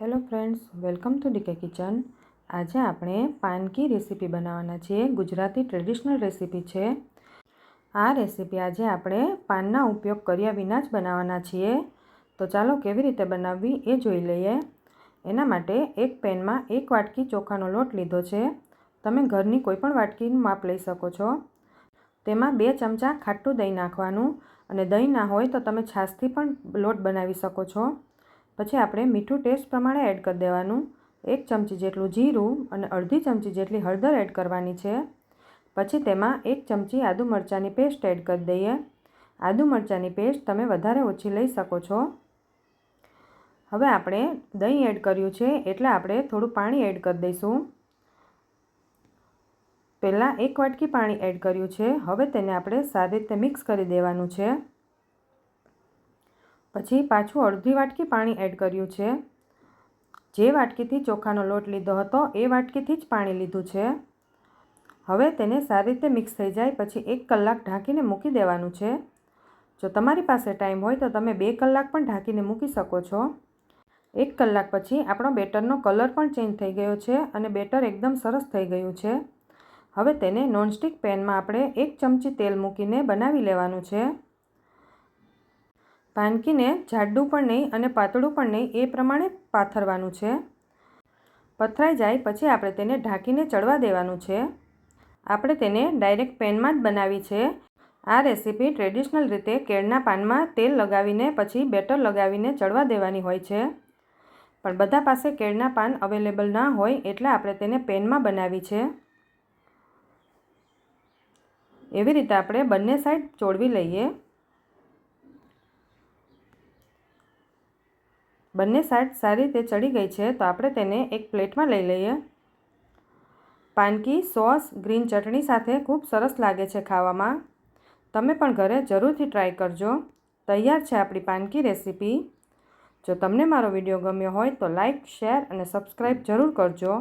Hello friends, welcome to DK kitchen. આજે આપણે પાનકી recipe બનાવવાના છીએ। ગુજરાતી ટ્રેડિશનલ રેસીપી છે। આ રેસીપી આજે આપણે પાનના ઉપયોગ કર્યા વિના જ બનાવવાના છીએ। તો ચાલો કેવી રીતે બનાવવી એ જોઈ લઈએ। એના માટે એક પેનમાં 1 વાટકી ચોખાનો લોટ લીધો છે। તમે ઘરની કોઈ પણ વાટકીનું માપ લઈ શકો છો। તેમાં 2 ચમચા ખાટું દહીં નાખવાનું, અને દહીં ના હોય તો તમે છાશથી પણ લોટ બનાવી શકો છો। પછી આપણે મીઠું ટેસ્ટ પ્રમાણે એડ કરી દેવાનું। 1 ચમચી જેટલું જીરું અને અડધી ચમચી જેટલી હળદર એડ કરવાની છે। પછી તેમાં 1 ચમચી આદુ મરચાંની પેસ્ટ એડ કરી દઈએ। આદુ મરચાંની પેસ્ટ તમે વધારે ઓછી લઈ શકો છો। હવે આપણે દહીં એડ કર્યું છે એટલે આપણે થોડું પાણી એડ કરી દઈશું। પહેલાં 1 વાટકી પાણી એડ કર્યું છે। હવે તેને આપણે સારી રીતે મિક્સ કરી દેવાનું છે। પછી પાછું અડધી વાટકી પાણી એડ કર્યું છે। જે વાટકીથી ચોખાનો લોટ લીધો હતો એ વાટકીથી જ પાણી લીધું છે। હવે તેને સારી રીતે મિક્સ થઈ જાય પછી 1 કલાક ઢાંકીને મૂકી દેવાનું છે। જો તમારી પાસે ટાઈમ હોય તો તમે 2 કલાક પણ ઢાંકીને મૂકી શકો છો। 1 કલાક પછી આપણો બેટરનો કલર પણ ચેન્જ થઈ ગયો છે અને બેટર એકદમ સરસ થઈ ગયું છે। હવે તેને નોનસ્ટિક પેનમાં આપણે 1 ચમચી તેલ મૂકીને બનાવી લેવાનું છે। પાનકીને જાડું પણ નહીં અને પાતળું પણ નહીં એ પ્રમાણે પાથરવાનું છે। પથરાઈ જાય પછી આપણે તેને ઢાંકીને ચડવા દેવાનું છે। આપણે તેને ડાયરેક્ટ પેનમાં જ બનાવી છે। આ રેસીપી ટ્રેડિશનલ રીતે કેળના પાનમાં તેલ લગાવીને પછી બેટર લગાવીને ચડવા દેવાની હોય છે। પણ બધા પાસે કેળના પાન અવેલેબલ ના હોય એટલે આપણે તેને પેનમાં બનાવી છે। એવી રીતે આપણે બંને સાઈડ ચોળવી લઈએ। બંને સાઈડ સારી રીતે ચડી ગઈ છે તો આપણે તેને એક પ્લેટમાં લઈ લઈએ। પાનકી સોસ ગ્રીન ચટણી સાથે ખૂબ સરસ લાગે છે ખાવામાં। તમે પણ ઘરે જરૂરથી ટ્રાય કરજો। તૈયાર છે આપણી પાનકી રેસીપી। જો તમને મારો વિડીયો ગમ્યો હોય તો લાઈક, શેર અને સબસ્ક્રાઈબ જરૂર કરજો।